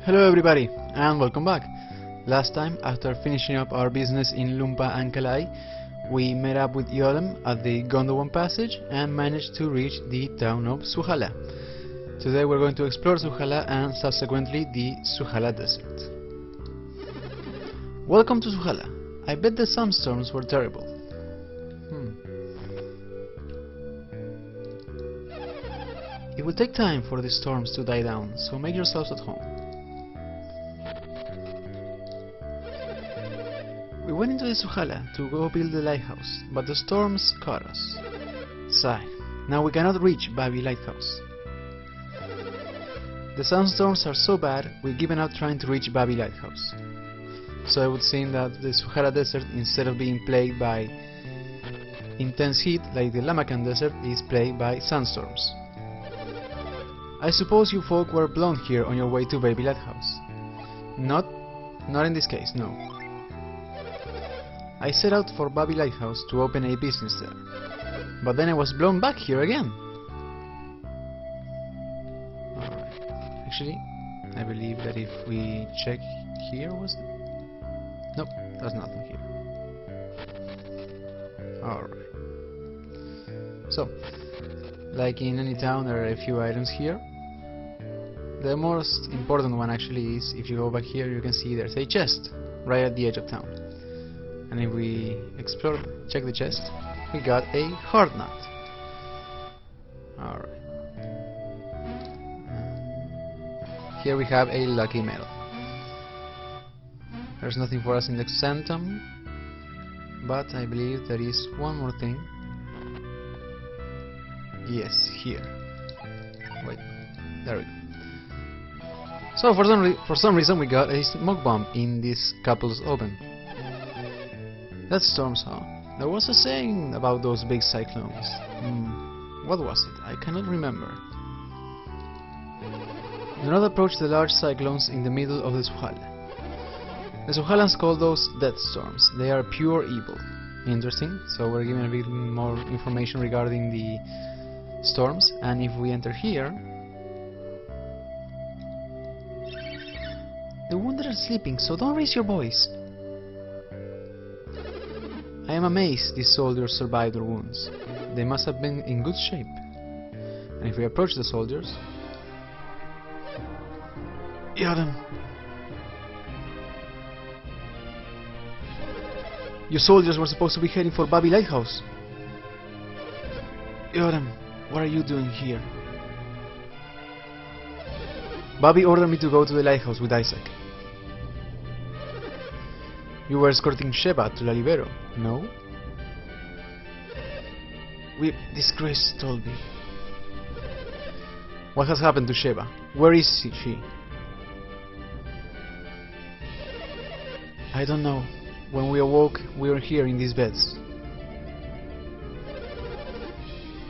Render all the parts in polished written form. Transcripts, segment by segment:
Hello everybody, and welcome back. Last time, after finishing up our business in Lumpa and Kalai, we met up with Yolem at the Gondowon passage and managed to reach the town of Suhala. Today we're going to explore Suhala and subsequently the Suhala desert. Welcome to Suhala. I bet the sandstorms were terrible. It will take time for the storms to die down, so make yourselves at home. We went into the Suhala to go build the lighthouse, but the storms caught us. Sigh, now we cannot reach Babi Lighthouse. The sandstorms are so bad, we've given up trying to reach Babi Lighthouse. So it would seem that the Suhala desert, instead of being plagued by intense heat like the Lamakan desert, is plagued by sandstorms. I suppose you folk were blown here on your way to Baby Lighthouse. Not in this case, no. I set out for Babi Lighthouse to open a business there, but then I was blown back here again. Alright, actually, I believe that if we check here, nope, there's nothing here. Alright. So, like in any town, there are a few items here. The most important one actually is, if you go back here, you can see there's a chest right at the edge of town. And if we check the chest, we got a hard nut. Alright. Here we have a lucky medal. There's nothing for us in the Xantham, but I believe there is one more thing. Yes, here. Wait, there we go. So for some reason we got a smoke bomb in this couple's oven. That's storms, huh? There was a saying about those big cyclones. What was it? I cannot remember. Do not approach the large cyclones in the middle of the Suhala. The Suhalans call those death storms. They are pure evil. Interesting. So we're given a bit more information regarding the storms, and if we enter here, the wounded are sleeping, so don't raise your voice. I am amazed these soldiers survived their wounds. They must have been in good shape. And if we approach the soldiers... Yodem! You soldiers were supposed to be heading for Babi Lighthouse. Yodem, what are you doing here? Babi ordered me to go to the lighthouse with Isaac. You were escorting Sheba to La Libero, no? Disgrace told me. What has happened to Sheba? Where is she? I don't know. When we awoke, we were here in these beds.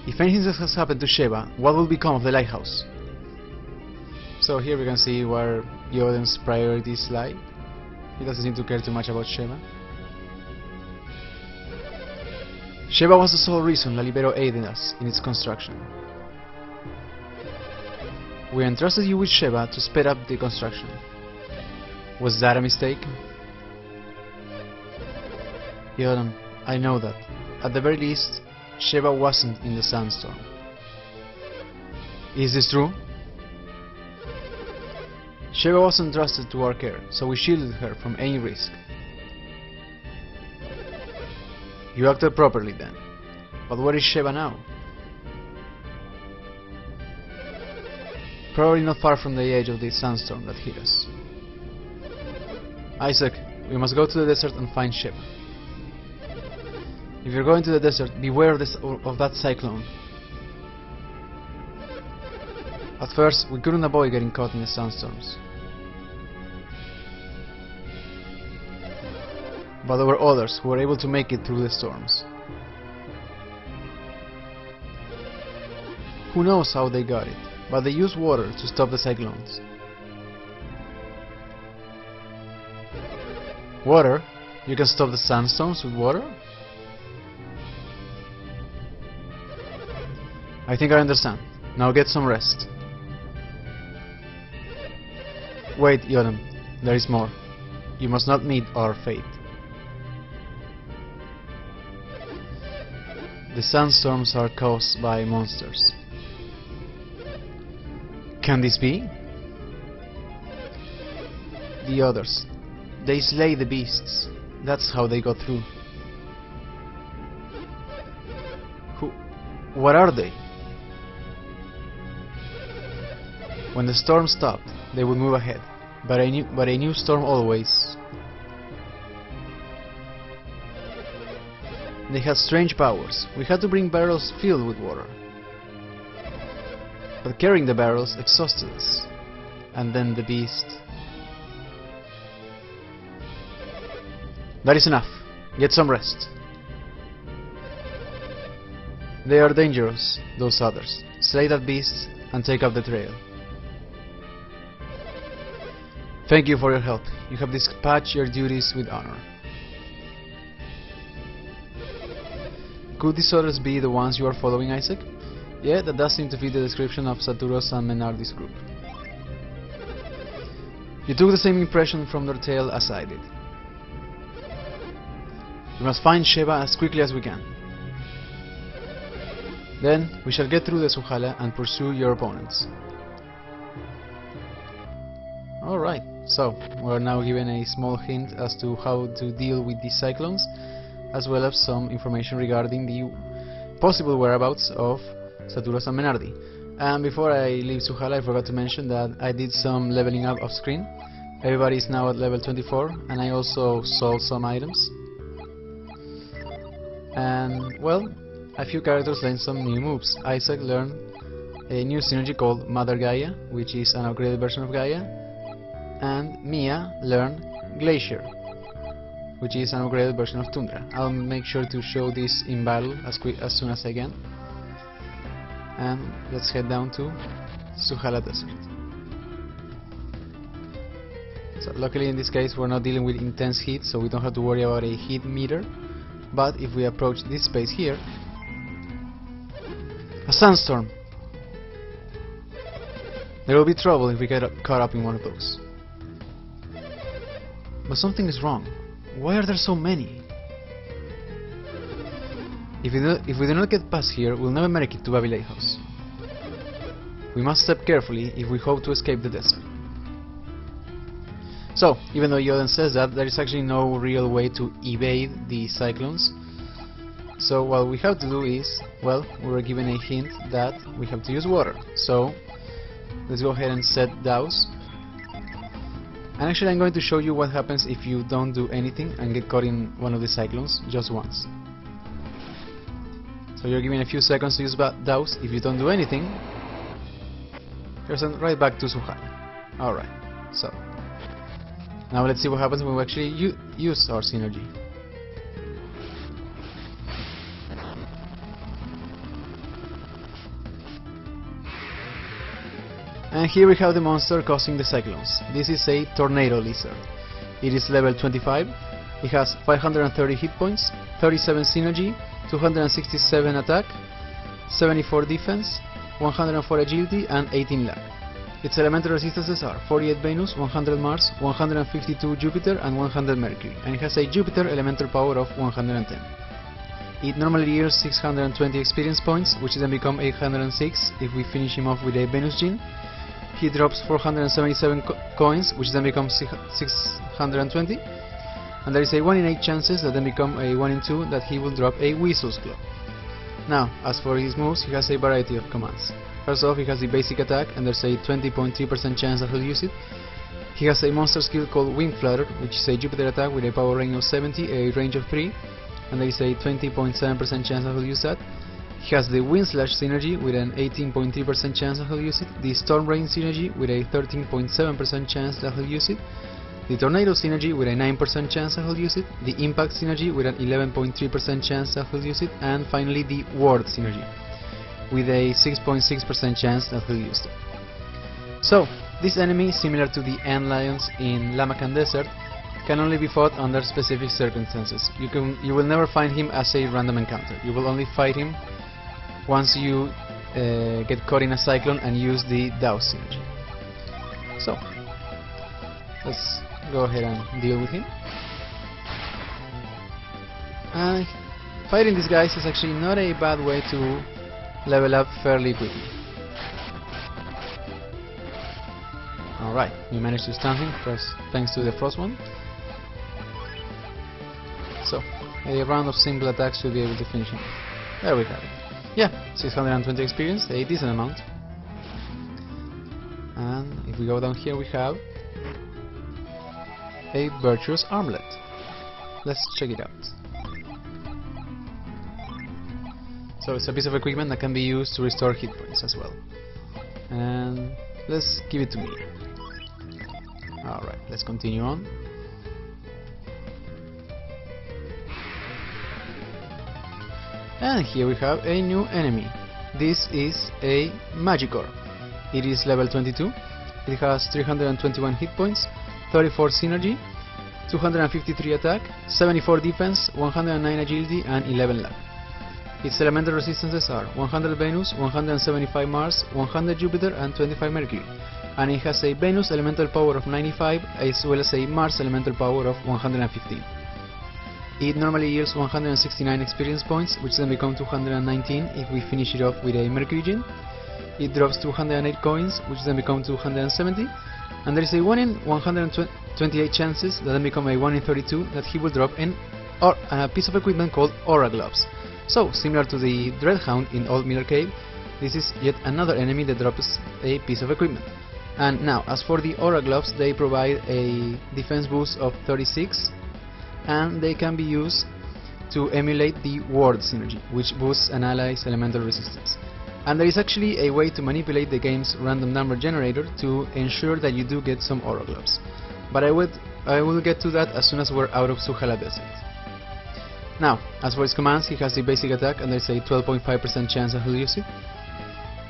If anything has happened to Sheba, what will become of the lighthouse? So here we can see where Yodem's priorities lie. He doesn't seem to care too much about Sheba. Sheba was the sole reason La Libero aided us in its construction. We entrusted you with Sheba to speed up the construction. Was that a mistake? Yodem, I know that. At the very least, Sheba wasn't in the sandstorm. Is this true? Sheba was entrusted to our care, so we shielded her from any risk. You acted properly then. But where is Sheba now? Probably not far from the edge of the sandstorm that hit us. Isaac, we must go to the desert and find Sheba. If you're going to the desert, beware of that cyclone. At first, we couldn't avoid getting caught in the sandstorms. But there were others who were able to make it through the storms. Who knows how they got it, but they used water to stop the cyclones. Water? You can stop the sandstorms with water? I think I understand. Now get some rest. Wait, Yodam, there is more. You must not meet our fate. The sandstorms are caused by monsters. Can this be? The others. They slay the beasts. That's how they got through. What are they? When the storm stopped, they would move ahead, but a new storm always. They had strange powers. We had to bring barrels filled with water. But carrying the barrels exhausted us. And then the beast. That is enough. Get some rest. They are dangerous, those others. Slay that beast and take up the trail. Thank you for your help. You have dispatched your duties with honor. Could these others be the ones you are following, Isaac? Yeah, that does seem to fit the description of Saturos and Menardi's group. You took the same impression from their tale as I did. We must find Sheba as quickly as we can. Then we shall get through the Suhala and pursue your opponents. Alright, so we are now given a small hint as to how to deal with these cyclones, as well as some information regarding the possible whereabouts of Saturos and Menardi. And before I leave Suhala, I forgot to mention that I did some leveling up off screen. Everybody is now at level 24, and I also sold some items. And well, a few characters learned some new moves. Isaac learned a new synergy called Mother Gaia, which is an upgraded version of Gaia, and Mia learned Glacier, which is an upgraded version of Tundra. I'll make sure to show this in battle as soon as I can. And let's head down to Suhala Desert. So luckily in this case we're not dealing with intense heat, so we don't have to worry about a heat meter. But if we approach this space here, a sandstorm! There will be trouble if we get caught up in one of those. But something is wrong. Why are there so many? If we do not get past here, we'll never make it to Babi Lighthouse. We must step carefully if we hope to escape the desert. So, even though Yoden says that, there is actually no real way to evade the cyclones. So what we have to do is, well, we were given a hint that we have to use water. So, let's go ahead and set douse. And actually I'm going to show you what happens if you don't do anything and get caught in one of the cyclones just once. So you're given a few seconds to use douse. If you don't do anything, you're sent right back to Suhala. Alright, so now let's see what happens when we actually use our synergy. And here we have the monster causing the cyclones. This is a tornado lizard. It is level 25. It has 530 hit points, 37 synergy, 267 attack, 74 defense, 104 agility, and 18 luck. Its elemental resistances are 48 Venus, 100 Mars, 152 Jupiter, and 100 Mercury, and it has a Jupiter elemental power of 110. It normally yields 620 experience points, which then become 806 if we finish him off with a Venus gene. He drops 477 coins, which then become 620, and there is a 1 in 8 chances that then become a 1 in 2 that he will drop a Weasel's Claw. Now, as for his moves, he has a variety of commands. First off, he has the basic attack, and there's a 20.3% chance that he'll use it. He has a monster skill called Wing Flutter, which is a Jupiter attack with a power rating of 70, a range of 3, and there is a 20.7% chance that he'll use that. He has the Wind Slash synergy with an 18.3% chance that he'll use it, the Storm Rain synergy with a 13.7% chance that he'll use it, the Tornado synergy with a 9% chance that he'll use it, the Impact synergy with an 11.3% chance that he'll use it, and finally the Ward synergy with a 6.6% chance that he'll use it. So, this enemy, similar to the Ant Lions in Lamacan Desert, can only be fought under specific circumstances. You will never find him as a random encounter. You will only fight him once you get caught in a cyclone and use the Douse synergy. So, let's go ahead and deal with him. And fighting these guys is actually not a bad way to level up fairly quickly. Alright, we managed to stun him thanks to the frost one. So, a round of simple attacks should be able to finish him. There we have it. Yeah, 620 experience, a decent amount. And if we go down here we have a virtuous armlet. Let's check it out. So it's a piece of equipment that can be used to restore hit points as well. And let's give it to me. Alright, let's continue on. And here we have a new enemy. This is a Magicore. It is level 22. It has 321 hit points, 34 synergy, 253 attack, 74 defense, 109 agility and 11 luck. Its elemental resistances are 100 Venus, 175 Mars, 100 Jupiter and 25 Mercury. And it has a Venus elemental power of 95 as well as a Mars elemental power of 115. It normally yields 169 experience points, which then become 219 if we finish it off with a Mercury Gem. It drops 208 coins, which then become 270. And there is a 1 in 128 chances that then become a 1 in 32 that he will drop a piece of equipment called Aura Gloves. So, similar to the Dreadhound in Old Miller Cave, this is yet another enemy that drops a piece of equipment. And now, as for the Aura Gloves, they provide a defense boost of 36, and they can be used to emulate the Ward synergy, which boosts an ally's elemental resistance. And there is actually a way to manipulate the game's random number generator to ensure that you do get some Aura Gloves. But I will get to that as soon as we're out of Zuhala Desert. Now, as for his commands, he has the basic attack and there's a 12.5% chance that he'll use it.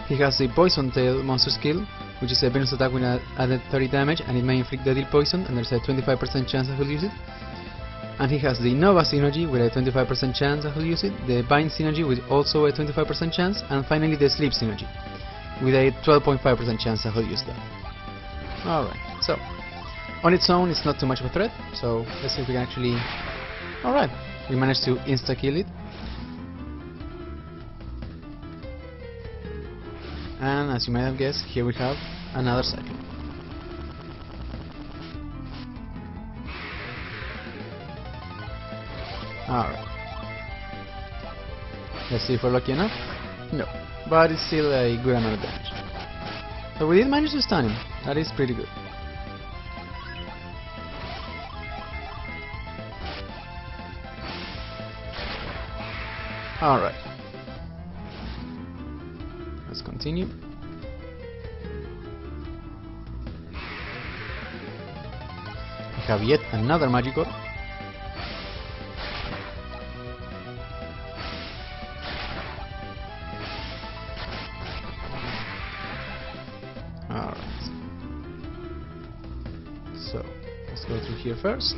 He has the Poison Tail monster skill, which is a bonus attack with added 30 damage and it may inflict deadly poison and there's a 25% chance that he'll use it. And he has the Nova synergy with a 25% chance that he'll use it, the Bind synergy with also a 25% chance, and finally the Sleep synergy with a 12.5% chance that he'll use that. Alright, so on its own it's not too much of a threat, so let's see if we can actually... Alright, we managed to insta-kill it. And as you might have guessed, here we have another cycle. Alright. Let's see if we're lucky enough. No, but it's still a good amount of damage. So we did manage to stun him. That is pretty good. Alright. Let's continue. We have yet another Magicore. Alright. So, let's go through here first.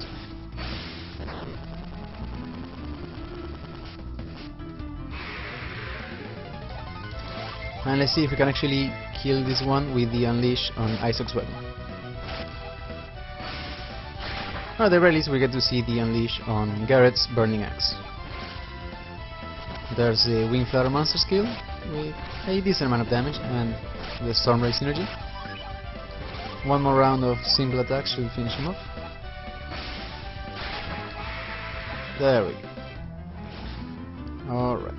And let's see if we can actually kill this one with the Unleash on Isaac's weapon. At the very least we get to see the Unleash on Garrett's Burning Axe. There's the Wing Flutter monster skill with a decent amount of damage and the Storm Ray synergy. One more round of simple attacks should finish him off. There we go. Alright.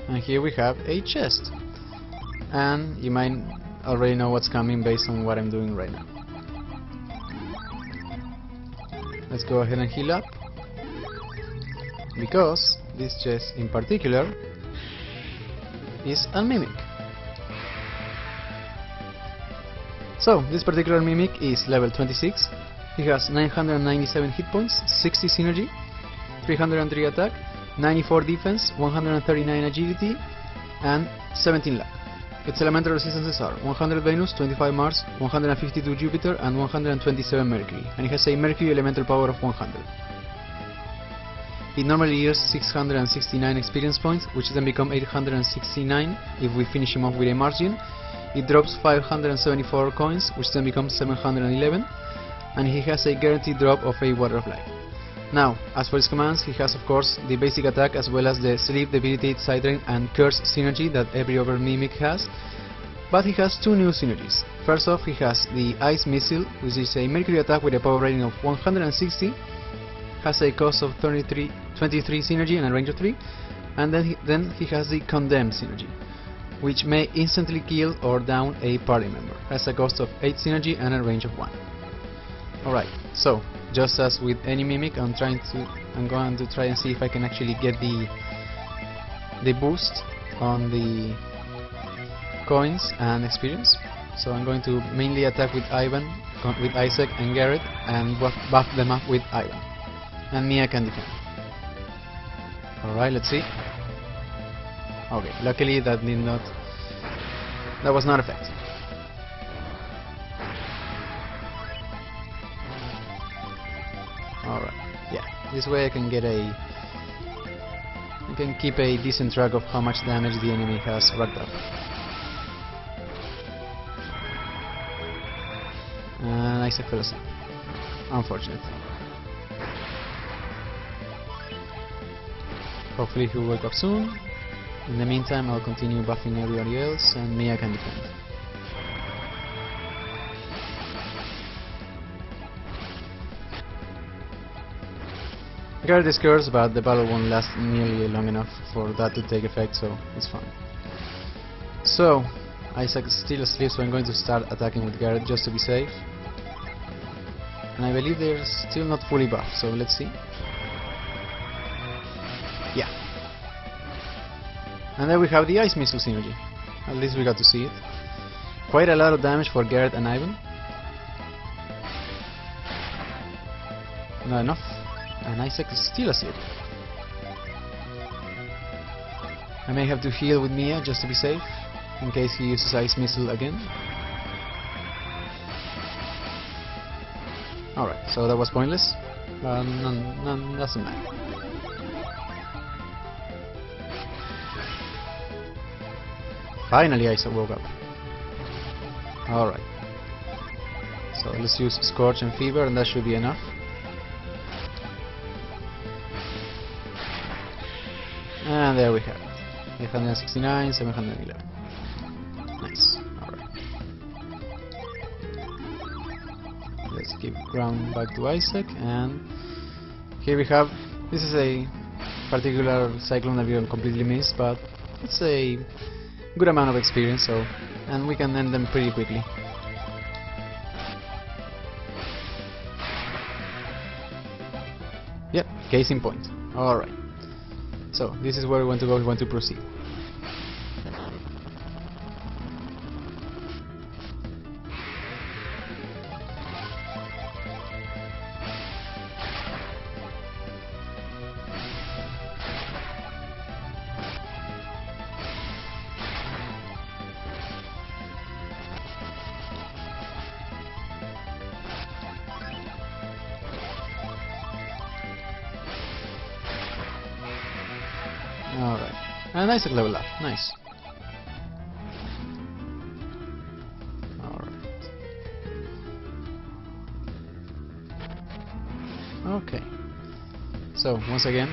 And here we have a chest. And you might already know what's coming based on what I'm doing right now. Let's go ahead and heal up, because this chest in particular is a Mimic. So this particular Mimic is level 26. He has 997 hit points, 60 synergy, 303 attack, 94 defense, 139 agility and 17 luck. Its elemental resistances are 100 Venus, 25 Mars, 152 Jupiter and 127 Mercury, and it has a Mercury elemental power of 100. It normally yields 669 experience points, which then become 869 if we finish him off with a Mars Gem. It drops 574 coins, which then becomes 711, and he has a guaranteed drop of a Water of Life. Now, as for his commands, he has of course the basic attack as well as the Sleep, Debilitate, Sidetrain and Curse synergy that every other mimic has, but he has two new synergies. First off, he has the Ice Missile, which is a Mercury attack with a power rating of 160, has a cost of 23 synergy and a range of 3, and then he has the Condemn synergy, which may instantly kill or down a party member, has a cost of 8 synergy and a range of 1. Alright, so just as with any mimic, I'm going to try and see if I can actually get the boost on the coins and experience. So I'm going to mainly attack with Ivan, with Isaac and Garrett, and buff them up with Ivan. And Mia can defend. Alright, let's see. Okay, luckily that was not effective. Alright, yeah, this way I can keep a decent track of how much damage the enemy has racked up. And Isaac fell asleep. Unfortunate. Hopefully he'll wake up soon. In the meantime, I'll continue buffing everybody else, and Mia can defend. Garrett is cursed, but the battle won't last nearly long enough for that to take effect, so it's fine. So, Isaac is still asleep, so I'm going to start attacking with Garrett just to be safe. And I believe they're still not fully buffed, so let's see. Yeah. And there we have the Ice Missile synergy. At least we got to see it. Quite a lot of damage for Garrett and Ivan. Not enough. And Isaac is still asleep. I may have to heal with Mia just to be safe, in case he uses Ice Missile again. Alright, so that was pointless, but none doesn't matter. Finally Isaac woke up. Alright. So let's use Scorch and Fever, and that should be enough. And there we have it. 869, 711. Nice. Alright. Let's give ground back to Isaac, and here we have, this is a particular cyclone that we don't completely miss, but it's a good amount of experience, so, and we can end them pretty quickly. Yep, case in point. Alright. So, this is where we want to go, we want to proceed. Alright, and Isaac level up, nice. Alright. Okay. So, once again,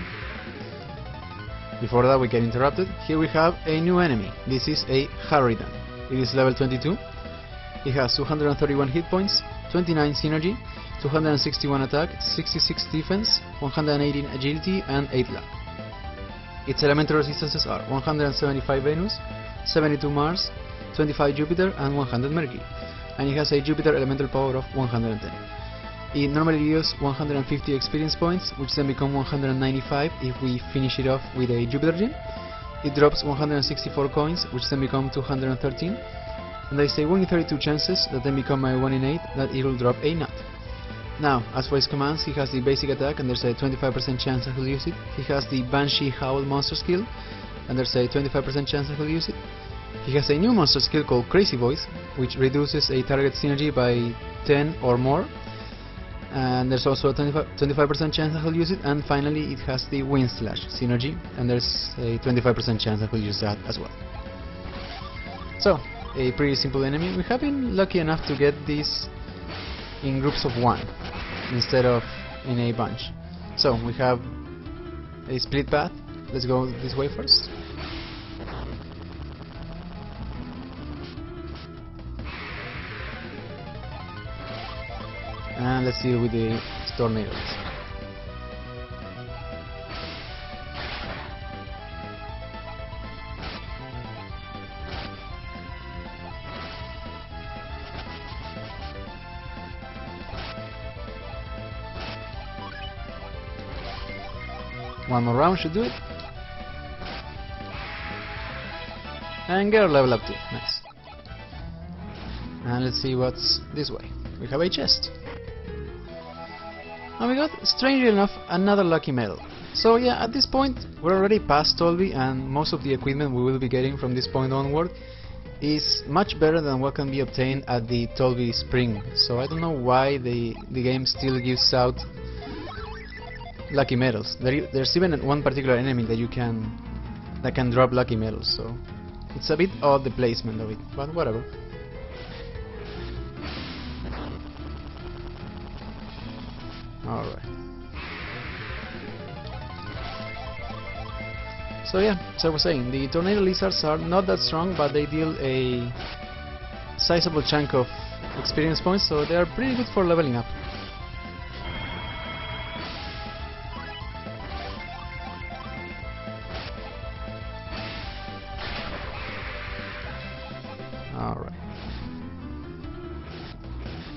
before that we get interrupted, here we have a new enemy. This is a Harridan. It is level 22. It has 231 hit points, 29 synergy, 261 attack, 66 defense, 118 agility, and 8 luck. Its elemental resistances are 175 Venus, 72 Mars, 25 Jupiter, and 100 Mercury. And it has a Jupiter elemental power of 110. It normally yields 150 experience points, which then become 195 if we finish it off with a Jupiter gem. It drops 164 coins, which then become 213. And there is a 1 in 32 chances that then become a 1 in 8 that it will drop a nut. Now, as for his commands, he has the basic attack, and there's a 25% chance that he'll use it. He has the Banshee Howl monster skill, and there's a 25% chance that he'll use it. He has a new monster skill called Crazy Voice, which reduces a target synergy by 10 or more. And there's also a 25% chance that he'll use it. And finally, it has the Wind Slash synergy, and there's a 25% chance that he'll use that as well. So, a pretty simple enemy. We have been lucky enough to get this in groups of 1 instead of in a bunch. So we have a split path. Let's go this way first. And let's deal with the tornadoes. One more round should do it. And get our level up too. Nice. And let's see what's this way. We have a chest. And we got, strangely enough, another lucky medal. So yeah, at this point we're already past Tolby, and most of the equipment we will be getting from this point onward is much better than what can be obtained at the Tolby Spring. So I don't know why the game still gives out lucky medals. There's even one particular enemy that can drop lucky medals, so it's a bit odd, the placement of it, but whatever. Alright. So yeah, as I was saying, the tornado lizards are not that strong, but they deal a sizable chunk of experience points, so they are pretty good for leveling up. Alright.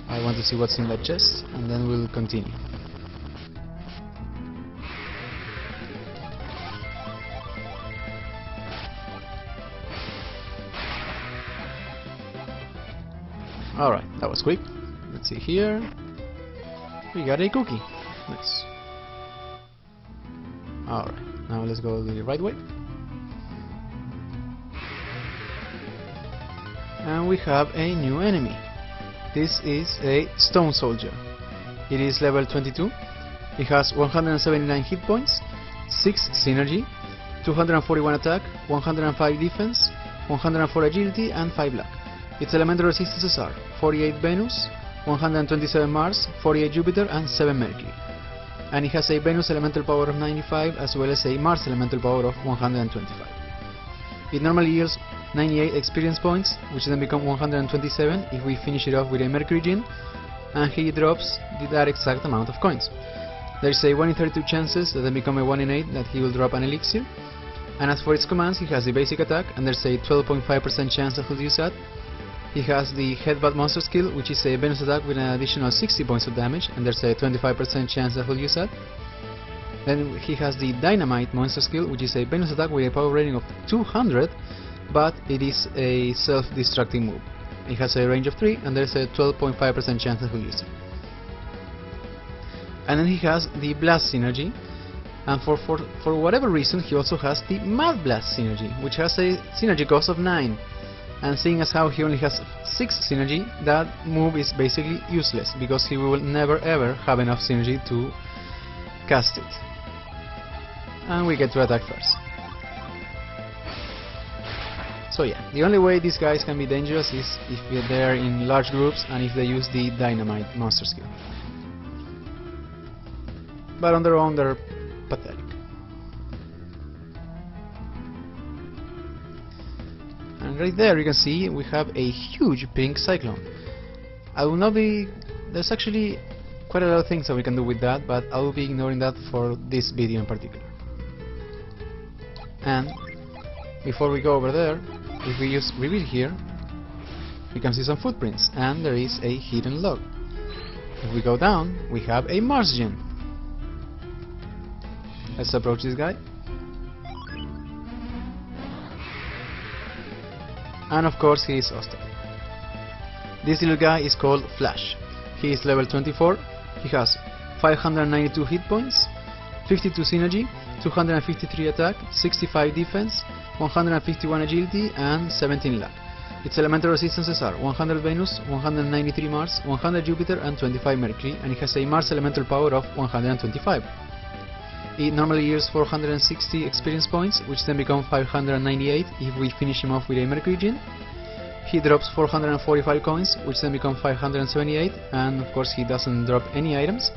I want to see what's in that chest, and then we'll continue. Alright, that was quick. Let's see here. We got a cookie. Nice. Alright, now let's go the right way. And we have a new enemy. This is a stone soldier. It is level 22. It has 179 hit points, 6 synergy, 241 attack, 105 defense, 104 agility and 5 luck. Its elemental resistances are 48 Venus, 127 Mars, 48 Jupiter and 7 Mercury. And it has a Venus elemental power of 95 as well as a Mars elemental power of 125. It normally yields 98 experience points, which then become 127 if we finish it off with a Mercury Gene, and he drops that exact amount of coins. There is a 1 in 32 chances that then become a 1 in 8 that he will drop an elixir. And as for its commands, he has the basic attack, and there's a 12.5% chance that he'll use that. He has the Headbutt monster skill, which is a bonus attack with an additional 60 points of damage, and there's a 25% chance that he'll use that. Then he has the Dynamite monster skill, which is a bonus attack with a power rating of 200, but it is a self-destructing move. It has a range of 3, and there's a 12.5% chance that he'll use it. And then he has the Blast synergy, and for whatever reason he also has the Mad Blast synergy, which has a synergy cost of 9. And seeing as how he only has 6 synergy, that move is basically useless, because he will never ever have enough synergy to cast it. And we get to attack first. So yeah, the only way these guys can be dangerous is if they're in large groups and if they use the Dynamite monster skill. But on their own they're pathetic. And right there you can see we have a huge pink cyclone. I will not be... there's actually quite a lot of things that we can do with that, but I will be ignoring that for this video in particular. And before we go over there, if we use reveal here, we can see some footprints, and there is a hidden log. If we go down, we have a Mars gem. Let's approach this guy. And of course he is hostile. This little guy is called Flash. He is level 24, he has 592 hit points, 52 synergy, 253 attack, 65 defense, 151 agility and 17 luck. Its elemental resistances are 100 Venus, 193 Mars, 100 Jupiter and 25 Mercury, and it has a Mars elemental power of 125. It normally yields 460 experience points, which then become 598 if we finish him off with a Mercury Gene. he drops 445 coins, which then become 578, and of course he doesn't drop any items.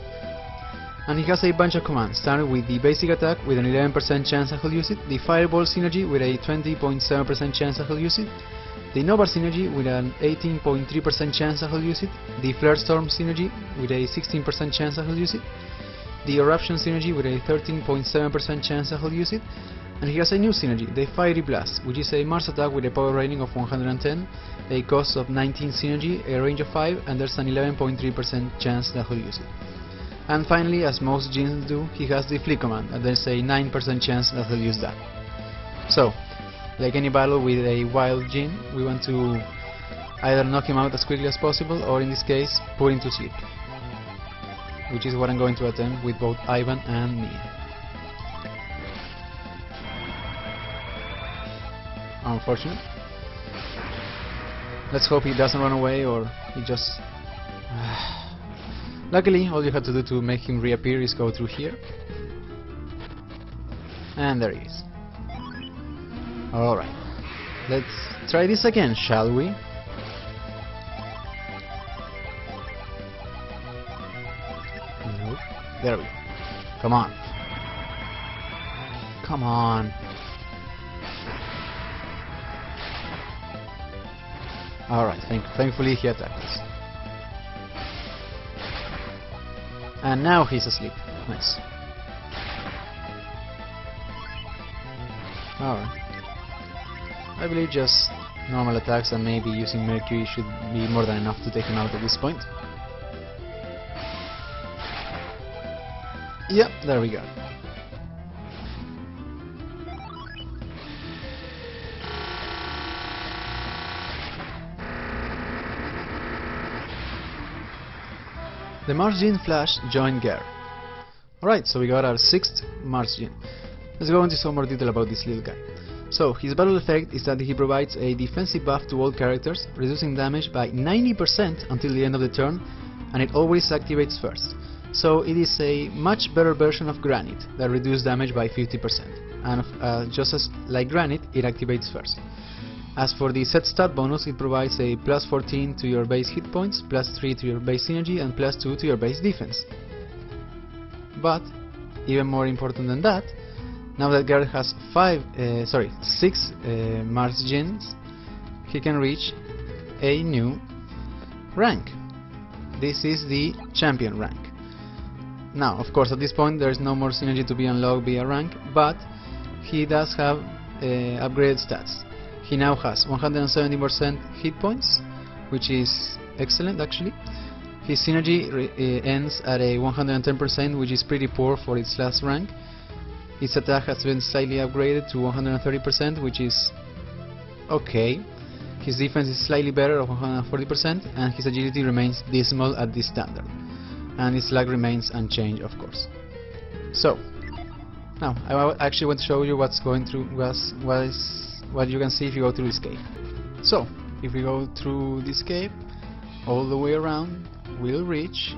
And he has a bunch of commands, starting with the basic attack with an 11% chance I will use it, the fireball synergy with a 20.7% chance I will use it, the Nova synergy with an 18.3% chance I will use it, the flare storm synergy with a 16% chance I will use it, the eruption synergy with a 13.7% chance I will use it, and he has a new synergy, the fiery blast, which is a Mars attack with a power rating of 110, a cost of 19 synergy, a range of 5, and there's an 11.3% chance that he'll use it. And finally, as most Djinns do, he has the flick command, and there's a 9% chance that he'll use that. So, like any battle with a wild Djinn, we want to either knock him out as quickly as possible, or in this case, put him to sleep, which is what I'm going to attempt with both Ivan and Mia. Unfortunate. Let's hope he doesn't run away, or he just... Luckily, all you have to do to make him reappear is go through here. And there he is. Alright. Let's try this again, shall we? Nope. There we go. Come on. Come on. Alright, thankfully he attacked us. And now he's asleep. Nice. Alright. I believe just normal attacks and maybe using Mercury should be more than enough to take him out at this point. Yep, there we go. The Mars Djinn Flash joined Ger. Alright, so we got our 6th Mars Djinn. Let's go into some more detail about this little guy. So, his battle effect is that he provides a defensive buff to all characters, reducing damage by 90% until the end of the turn, and it always activates first. So it is a much better version of Granite that reduces damage by 50%, and just as like Granite, it activates first. As for the set stat bonus, it provides a plus 14 to your base hit points, plus 3 to your base synergy, and plus 2 to your base defense. But, even more important than that, now that Garrett has 6 Mars Djinns, he can reach a new rank. This is the champion rank. Now, of course, at this point there is no more synergy to be unlocked via rank, but he does have upgraded stats. He now has 170% hit points, which is excellent actually. His synergy ends at a 110%, which is pretty poor for its last rank. His attack has been slightly upgraded to 130%, which is okay. His defense is slightly better at 140%, and his agility remains dismal at this standard. And his lag remains unchanged, of course. So, now I actually want to show you what's going through, what you can see if you go through this cave. So, if we go through this cave all the way around, we'll reach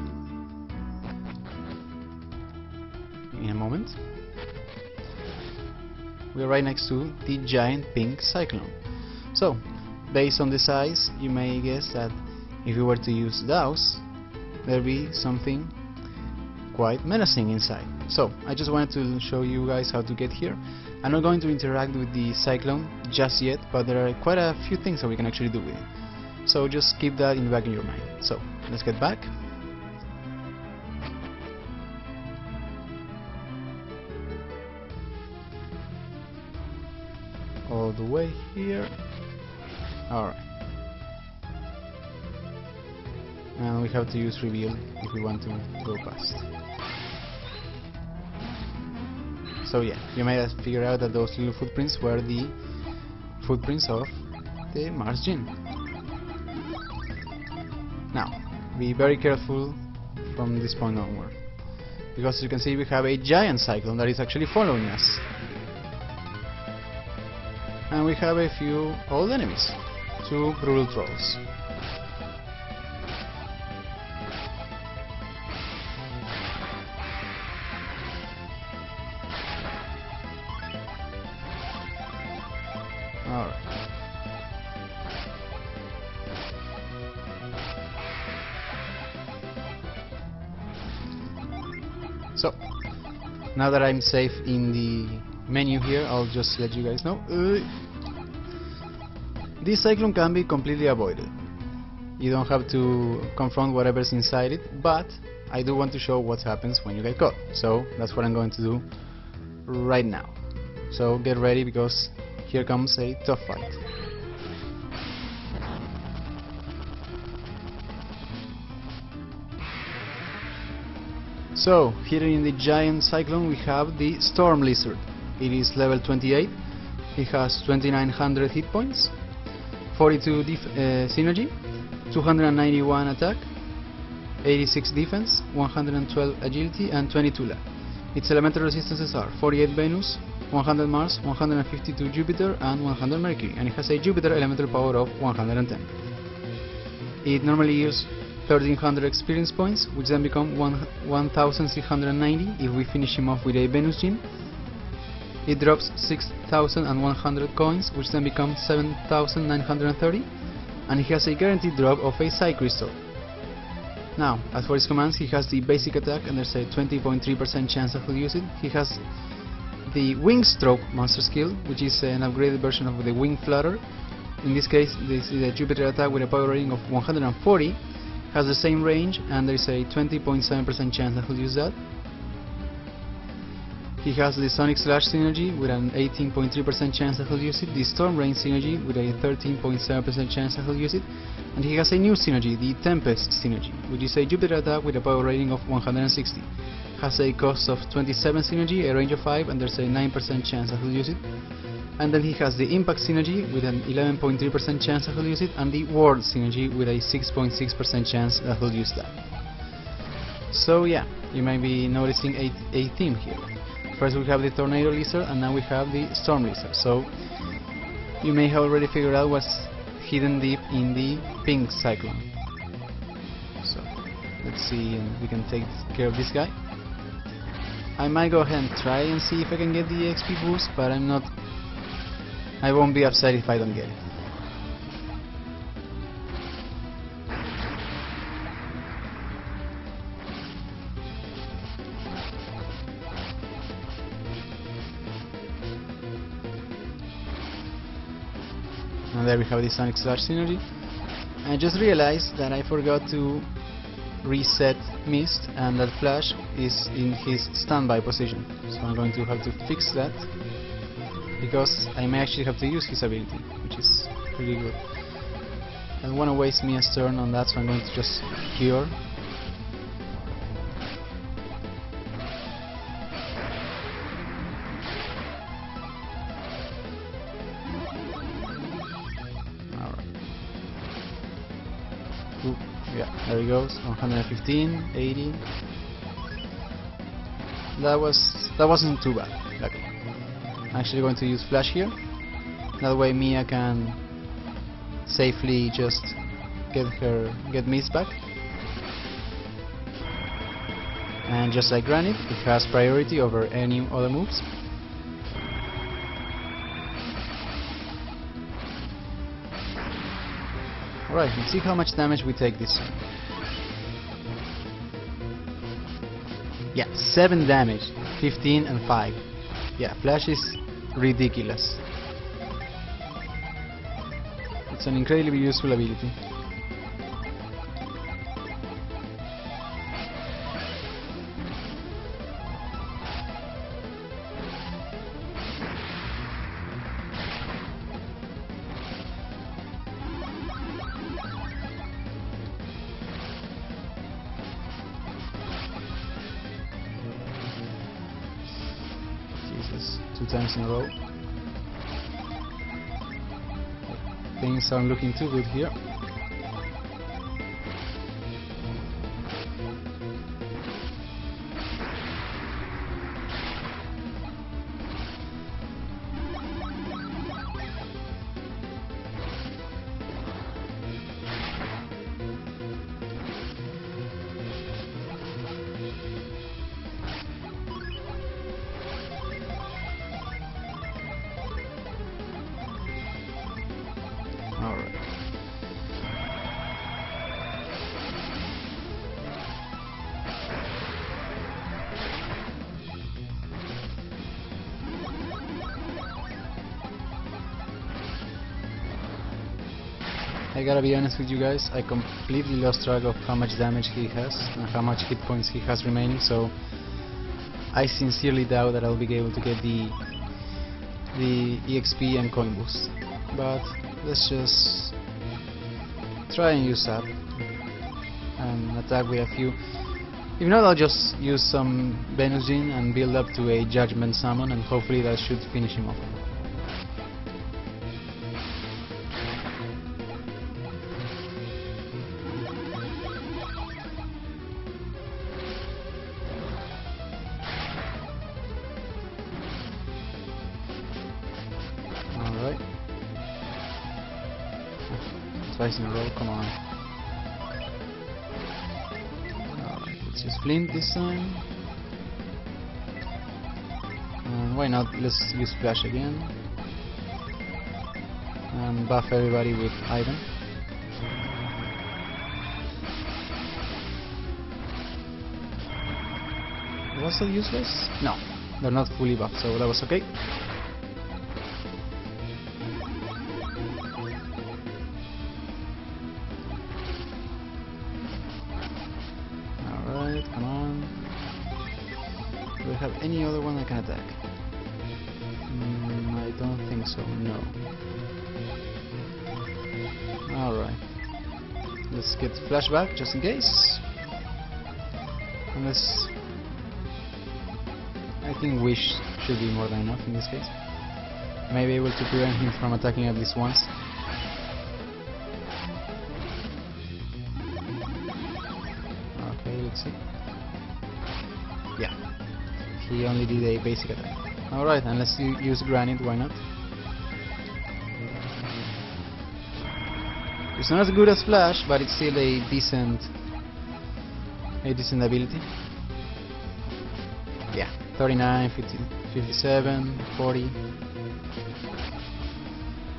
in a moment. We're right next to the giant pink cyclone. So, based on the size, you may guess that if you were to use those, there'll be something quite menacing inside. So, I just wanted to show you guys how to get here. I'm not going to interact with the cyclone just yet, but there are quite a few things that we can actually do with it. So just keep that in the back of your mind. So, let's get back. All the way here. Alright. And we have to use reveal if we want to go past. So yeah, you might have figured out that those little footprints were the footprints of the Mars Djinn. Now, be very careful from this point onward, because as you can see we have a giant cyclone that is actually following us. And we have a few old enemies, 2 brutal trolls. Alright. So now that I'm safe in the menu here, I'll just let you guys know. This cyclone can be completely avoided. You don't have to confront whatever's inside it, but I do want to show what happens when you get caught. So that's what I'm going to do right now. So get ready, because here comes a tough fight. So here in the giant cyclone we have the storm lizard. It is level 28. It has 2900 hit points, 42 synergy, 291 attack, 86 defense, 112 agility, and 22 luck. Its elemental resistances are 48 Venus, 100 Mars, 152 Jupiter, and 100 Mercury, and it has a Jupiter elemental power of 110. It normally yields 1300 experience points, which then become 1690 if we finish him off with a Venus gene. It drops 6100 coins, which then become 7930, and he has a guaranteed drop of a Psy Crystal. Now, as for his commands, he has the basic attack, and there's a 20.3% chance that he'll use it. He has the Wing Stroke monster skill, which is an upgraded version of the Wing Flutter. In this case, this is a Jupiter attack with a power rating of 140, has the same range, and there's a 20.7% chance that he'll use that. He has the Sonic Slash synergy with an 18.3% chance that he'll use it, the Storm Rain synergy with a 13.7% chance that he'll use it, and he has a new synergy, the Tempest synergy, which is a Jupiter attack with a power rating of 160. Has a cost of 27 synergy, a range of 5, and there's a 9% chance that he'll use it. And then he has the Impact synergy with an 11.3% chance that he'll use it, and the Ward synergy with a 6.6% chance that he'll use that. So yeah, you might be noticing a theme here. First we have the Tornado Lizard, and now we have the Storm Lizard. So you may have already figured out what's hidden deep in the pink cyclone. So let's see if we can take care of this guy. I might go ahead and try and see if I can get the XP boost, but I won't be upset if I don't get it. And there we have the Sonic Slash synergy. I just realized that I forgot to reset Mist, and that Flash is in his standby position. So I'm going to have to fix that, because I may actually have to use his ability, which is pretty good. I don't want to waste Mia's turn on that, so I'm going to just cure. Yeah, there he goes. 115, 80. That wasn't too bad. Luckily. I'm actually going to use Flash here. That way Mia can safely just get Mist back. And just like Granite, it has priority over any other moves. Alright, let's see how much damage we take this time. Yeah, 7 damage, 15 and 5. Yeah, Flash is ridiculous. It's an incredibly useful ability. Jesus, 2 times in a row. Things aren't looking too good here. Alright. I gotta be honest with you guys, I completely lost track of how much damage he has and how much hit points he has remaining, so I sincerely doubt that I'll be able to get the EXP and coin boost. But let's just try and use that and attack with a few. If not, I'll just use some Venus Gene and build up to a Judgment Summon, and hopefully that should finish him off. Alright. Twice in a row, come on. Let's use Flint this time. And why not? Let's use Flash again. And buff everybody with Ivan. Was that useless? No, they're not fully buffed, so that was okay. Come on. Do I have any other one I can attack? I don't think so, no. Alright. Let's get flashback just in case. Unless... I think Wish should be more than enough in this case. May be able to prevent him from attacking at least once. Okay, let's see. Yeah, he only did a basic attack. Alright, and let's use Granite, why not? It's not as good as Flash, but it's still a decent ability. Yeah, 39, 50, 57, 40.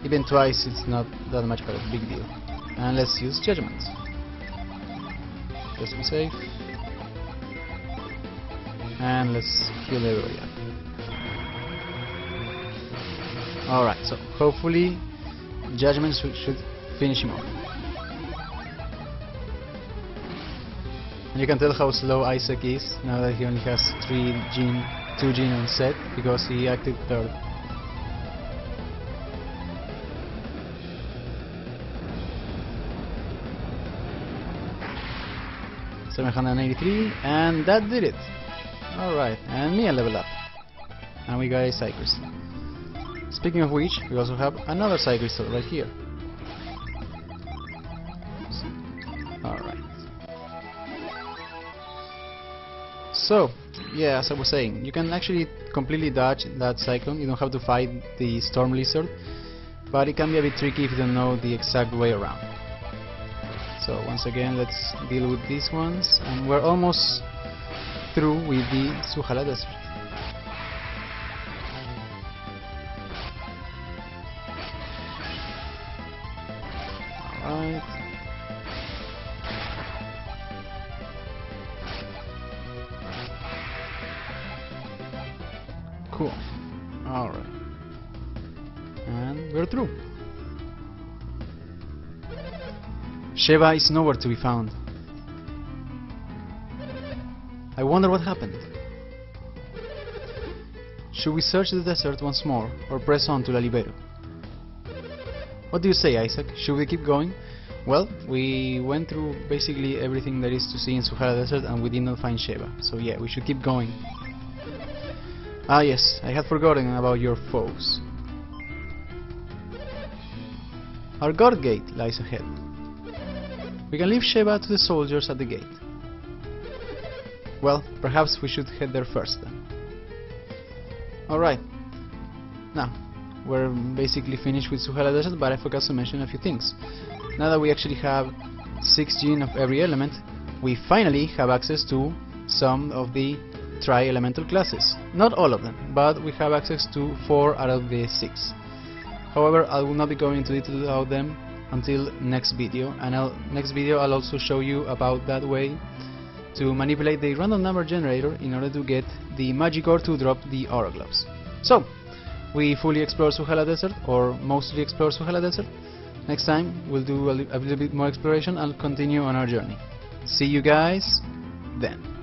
Even twice it's not that much of a big deal. And let's use Judgment. Just to be safe. And let's heal everybody up. Alright, so hopefully Judgment should finish him off. And you can tell how slow Isaac is now that he only has 2 gene on set, because he acted third. $783, and that did it. Alright, and me a level up. And we got a Psy Crystal. Speaking of which, we also have another Psy Crystal right here. Alright. So, yeah, as I was saying, you can actually completely dodge that Cyclone. You don't have to fight the Storm Lizard, but it can be a bit tricky if you don't know the exact way around. So once again, let's deal with these ones, and we're almost through with the Suhala Desert. Alright. Cool. Alright. And we're through. Sheva is nowhere to be found. I wonder what happened. Should we search the desert once more, or press on to La Libero? What do you say, Isaac? Should we keep going? Well, we went through basically everything there is to see in Suhala Desert and we did not find Sheva, so yeah, we should keep going. Ah yes, I had forgotten about your foes. Our guard gate lies ahead. We can leave Sheva to the soldiers at the gate. Well, perhaps we should head there first then. Alright. Now, we're basically finished with Suhala Desert, but I forgot to mention a few things. Now that we actually have 6 gene of every element, we finally have access to some of the tri-elemental classes. Not all of them, but we have access to 4 out of the 6. However, I will not be going into detail about them until next video, and next video I'll also show you about that way to manipulate the random number generator in order to get the magic ore to drop the aura gloves. So, we fully explored Suhala Desert, or mostly explored Suhala Desert. Next time we'll do a little bit more exploration and continue on our journey. See you guys then.